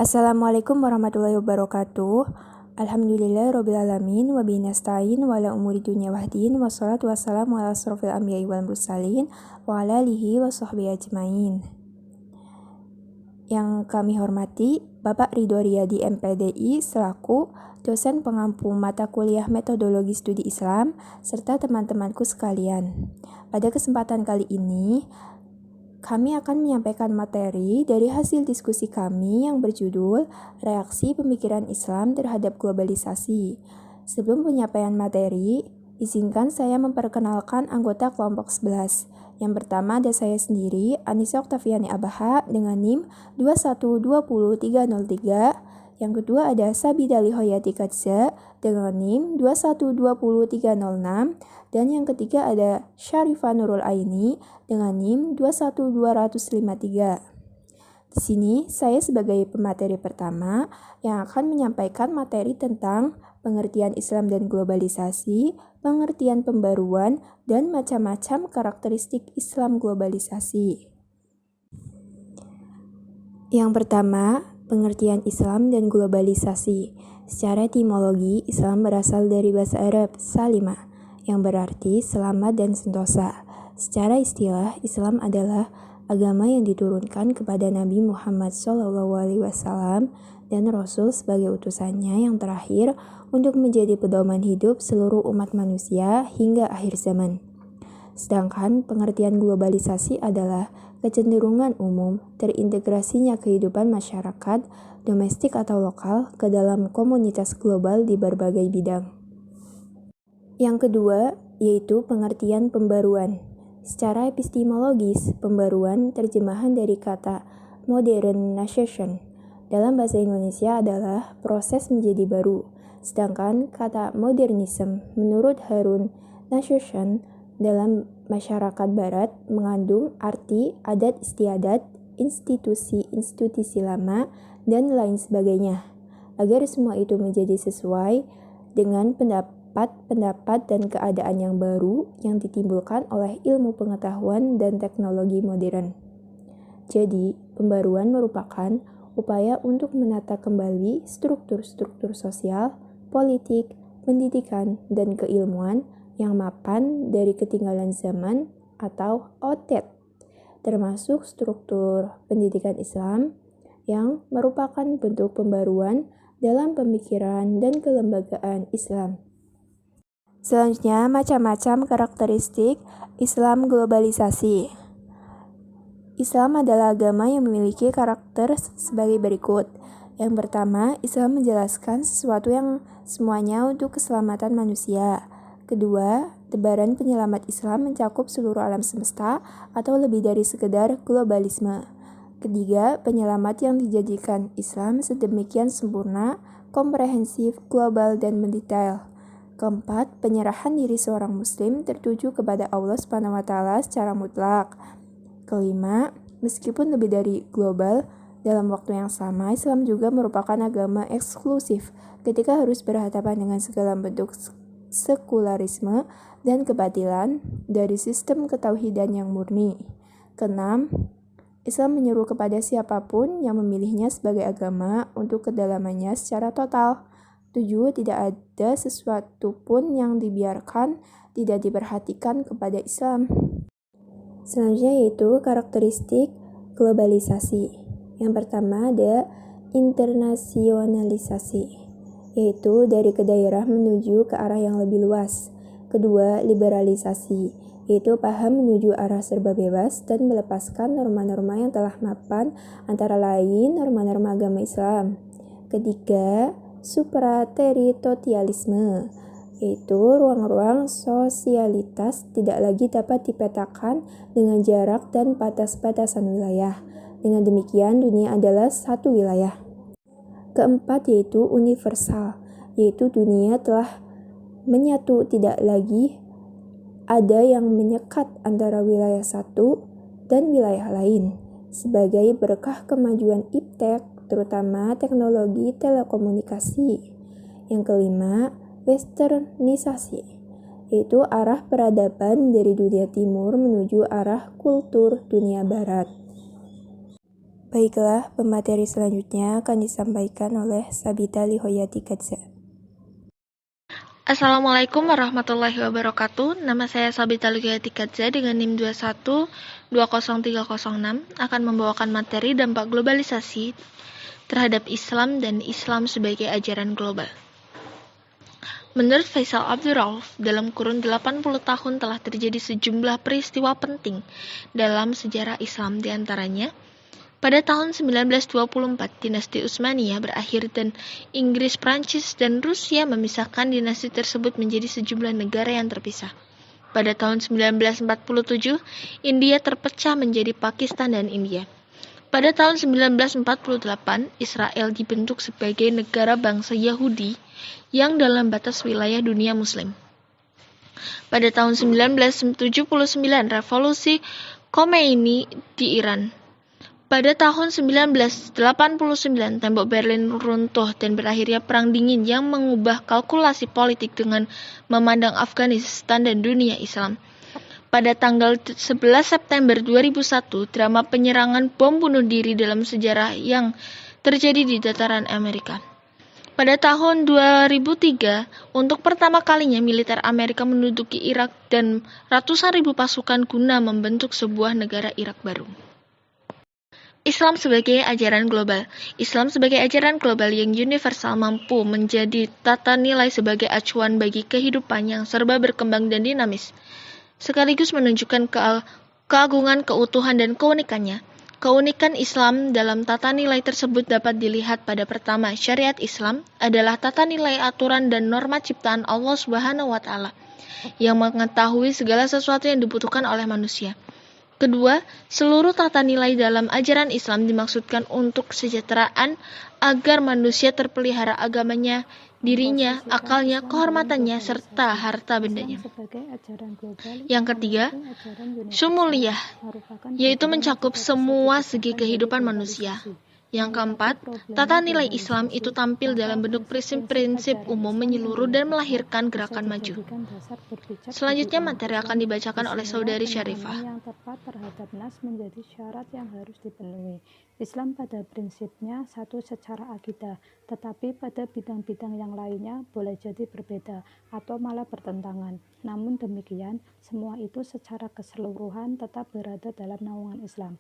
Assalamualaikum warahmatullahi wabarakatuh. Alhamdulillahirrabbilalamin wabihi nasta'in wa ala umuri dunya wahdin wassalatu wassalamu ala asrofil anbiya'i wal mursalin wa ala alihi wa sahbihi ajmain. Yang kami hormati Bapak Ridho Riyadi MPDI selaku dosen pengampu mata kuliah metodologi studi Islam serta teman-temanku sekalian. Pada kesempatan kali ini kami akan menyampaikan materi dari hasil diskusi kami yang berjudul Reaksi Pemikiran Islam Terhadap Globalisasi. Sebelum penyampaian materi, izinkan saya memperkenalkan anggota kelompok 11. Yang pertama ada saya sendiri, Anissa Oktaviani Abaha dengan NIM 2120303. Yang kedua ada Sabida Lihoyati Kadza dengan NIM 2120306. Dan yang ketiga ada Syarifah Nurul Aini dengan NIM 21253. Di sini saya sebagai pemateri pertama yang akan menyampaikan materi tentang pengertian Islam dan globalisasi, pengertian pembaruan, dan macam-macam karakteristik Islam globalisasi. Yang pertama, pengertian Islam dan globalisasi. Secara etimologi, Islam berasal dari bahasa Arab salimah, yang berarti selamat dan sentosa. Secara istilah, Islam adalah agama yang diturunkan kepada Nabi Muhammad SAW dan Rasul sebagai utusannya yang terakhir untuk menjadi pedoman hidup seluruh umat manusia hingga akhir zaman. Sedangkan pengertian globalisasi adalah kecenderungan umum terintegrasinya kehidupan masyarakat, domestik atau lokal, ke dalam komunitas global di berbagai bidang. Yang kedua, yaitu pengertian pembaruan. Secara epistemologis, pembaruan terjemahan dari kata modernization dalam bahasa Indonesia adalah proses menjadi baru. Sedangkan kata modernism menurut Harun Nashashian dalam masyarakat barat mengandung arti adat istiadat, institusi lama, dan lain sebagainya. Agar semua itu menjadi sesuai dengan pendapat dan keadaan yang baru yang ditimbulkan oleh ilmu pengetahuan dan teknologi modern. Jadi, pembaruan merupakan upaya untuk menata kembali struktur-struktur sosial, politik, pendidikan, dan keilmuan yang mapan dari ketinggalan zaman atau outdated, termasuk struktur pendidikan Islam yang merupakan bentuk pembaruan dalam pemikiran dan kelembagaan Islam. Selanjutnya, macam-macam karakteristik Islam globalisasi. Islam adalah agama yang memiliki karakter sebagai berikut. Yang pertama, Islam menjelaskan sesuatu yang semuanya untuk keselamatan manusia. Kedua, tebaran penyelamat Islam mencakup seluruh alam semesta atau lebih dari sekedar globalisme. Ketiga, penyelamat yang dijadikan Islam sedemikian sempurna, komprehensif, global, dan mendetail. Keempat, penyerahan diri seorang muslim tertuju kepada Allah SWT secara mutlak. Kelima, meskipun lebih dari global, dalam waktu yang sama, Islam juga merupakan agama eksklusif ketika harus berhadapan dengan segala bentuk sekularisme dan kebatilan dari sistem ketauhidan yang murni. Keenam, Islam menyeru kepada siapapun yang memilihnya sebagai agama untuk kedalamannya secara total. 7. Tidak ada sesuatu pun yang dibiarkan tidak diperhatikan kepada Islam. Selanjutnya yaitu karakteristik globalisasi. Yang pertama ada internasionalisasi, yaitu dari ke daerah menuju ke arah yang lebih luas. Kedua, liberalisasi, yaitu paham menuju arah serba bebas dan melepaskan norma-norma yang telah mapan, antara lain norma-norma agama Islam. Ketiga, suprateritorialisme, yaitu ruang-ruang sosialitas tidak lagi dapat dipetakan dengan jarak dan batas-batasan wilayah. Dengan demikian, dunia adalah satu wilayah. Keempat yaitu universal, yaitu dunia telah menyatu, tidak lagi ada yang menyekat antara wilayah satu dan wilayah lain. Sebagai berkah kemajuan iptek, terutama teknologi telekomunikasi. Yang kelima, westernisasi, yaitu arah peradaban dari dunia timur menuju arah kultur dunia barat. Baiklah, pemateri selanjutnya akan disampaikan oleh Sabita Lihoyati Kadza. Assalamualaikum warahmatullahi wabarakatuh. Nama saya Sabita Lihoyati Kadza dengan NIM 2120306 akan membawakan materi dampak globalisasi terhadap Islam dan Islam sebagai ajaran global. Menurut Faisal Abdurrauf, dalam kurun 80 tahun telah terjadi sejumlah peristiwa penting dalam sejarah Islam, diantaranya pada tahun 1924, dinasti Utsmaniyah berakhir dan Inggris, Prancis, dan Rusia memisahkan dinasti tersebut menjadi sejumlah negara yang terpisah. Pada tahun 1947, India terpecah menjadi Pakistan dan India. Pada tahun 1948, Israel dibentuk sebagai negara bangsa Yahudi yang dalam batas wilayah dunia Muslim. Pada tahun 1979, revolusi Khomeini di Iran. Pada tahun 1989, tembok Berlin runtuh dan berakhirnya Perang Dingin yang mengubah kalkulasi politik dengan memandang Afghanistan dan dunia Islam. Pada tanggal 11 September 2001, drama penyerangan bom bunuh diri dalam sejarah yang terjadi di dataran Amerika. Pada tahun 2003, untuk pertama kalinya militer Amerika menduduki Irak dan ratusan ribu pasukan guna membentuk sebuah negara Irak baru. Islam sebagai ajaran global. Islam sebagai ajaran global yang universal mampu menjadi tata nilai sebagai acuan bagi kehidupan yang serba berkembang dan dinamis, sekaligus menunjukkan keagungan, keutuhan, dan keunikannya. Keunikan Islam dalam tata nilai tersebut dapat dilihat pada pertama, syariat Islam adalah tata nilai aturan dan norma ciptaan Allah Subhanahu wa Ta'ala yang mengetahui segala sesuatu yang dibutuhkan oleh manusia. Kedua, seluruh tata nilai dalam ajaran Islam dimaksudkan untuk kesejahteraan agar manusia terpelihara agamanya, dirinya, akalnya, kehormatannya, serta harta bendanya. Yang ketiga, syumuliyah, yaitu mencakup semua segi kehidupan manusia. Yang keempat, tata nilai Islam itu tampil dalam bentuk prinsip-prinsip umum menyeluruh dan melahirkan gerakan maju. Selanjutnya materi akan dibacakan oleh Saudari Syarifah. Yang tepat terhadap nas menjadi syarat yang harus dipenuhi. Islam pada prinsipnya satu secara akidah, tetapi pada bidang-bidang yang lainnya boleh jadi berbeda atau malah bertentangan. Namun demikian, semua itu secara keseluruhan tetap berada dalam naungan Islam.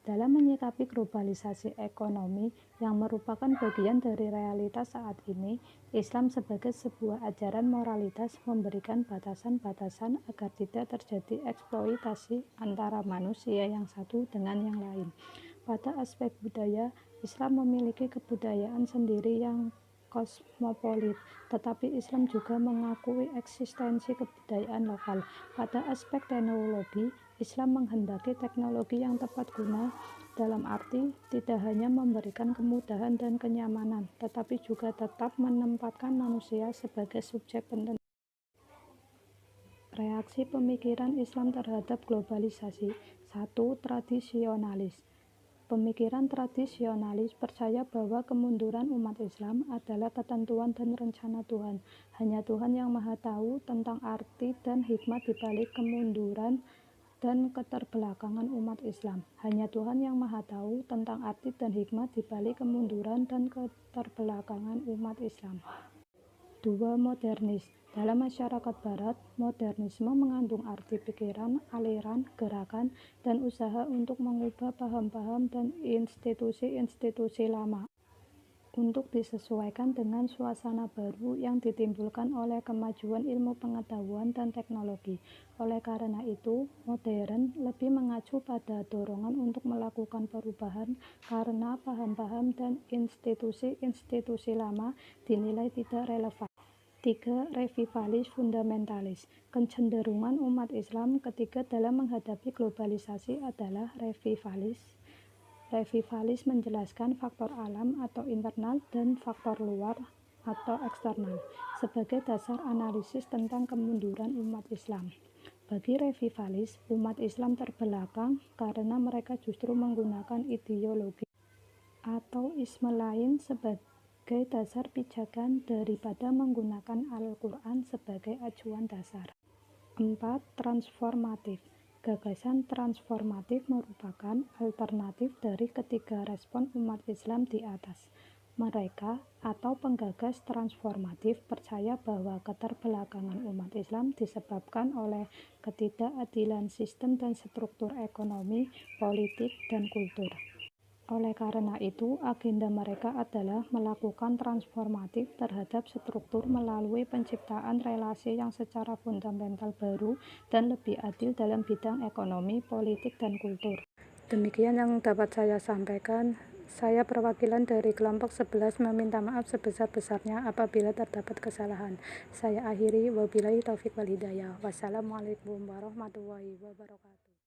Dalam menyikapi globalisasi ekonomi yang merupakan bagian dari realitas saat ini, Islam sebagai sebuah ajaran moralitas memberikan batasan-batasan agar tidak terjadi eksploitasi antara manusia yang satu dengan yang lain. Pada aspek budaya, Islam memiliki kebudayaan sendiri yang kosmopolit, tetapi Islam juga mengakui eksistensi kebudayaan lokal. Pada aspek teknologi, Islam menghendaki teknologi yang tepat guna, dalam arti tidak hanya memberikan kemudahan dan kenyamanan, tetapi juga tetap menempatkan manusia sebagai subjek penting. Reaksi pemikiran Islam terhadap globalisasi. 1. Tradisionalis. Pemikiran tradisionalis percaya bahwa kemunduran umat Islam adalah ketentuan dan rencana Tuhan. Hanya Tuhan yang Maha Tahu tentang arti dan hikmat di balik kemunduran dan keterbelakangan umat Islam. Hanya Tuhan yang Maha Tahu tentang arti dan hikmat di balik kemunduran dan keterbelakangan umat Islam. 2. Modernis. Dalam masyarakat barat, modernisme mengandung arti pikiran, aliran, gerakan, dan usaha untuk mengubah paham-paham dan institusi-institusi lama untuk disesuaikan dengan suasana baru yang ditimbulkan oleh kemajuan ilmu pengetahuan dan teknologi. Oleh karena itu, modern lebih mengacu pada dorongan untuk melakukan perubahan karena paham-paham dan institusi-institusi lama dinilai tidak relevan. 3. Revivalis fundamentalis. Kecenderungan umat Islam ketiga dalam menghadapi globalisasi adalah revivalis. Revivalis menjelaskan faktor alam atau internal dan faktor luar atau eksternal sebagai dasar analisis tentang kemunduran umat Islam. Bagi revivalis, umat Islam terbelakang karena mereka justru menggunakan ideologi atau isme lain sebagai dasar pijakan daripada menggunakan Al-Quran sebagai acuan dasar. 4. Transformatif. Gagasan transformatif merupakan alternatif dari ketiga respon umat Islam di atas. Mereka atau penggagas transformatif percaya bahwa keterbelakangan umat Islam disebabkan oleh ketidakadilan sistem dan struktur ekonomi, politik, dan kultur. Oleh karena itu, agenda mereka adalah melakukan transformatif terhadap struktur melalui penciptaan relasi yang secara fundamental baru dan lebih adil dalam bidang ekonomi, politik, dan kultur. Demikian yang dapat saya sampaikan. Saya perwakilan dari kelompok 11 meminta maaf sebesar-besarnya apabila terdapat kesalahan. Saya akhiri, wabillahi taufik wal hidayah. Wassalamualaikum warahmatullahi wabarakatuh.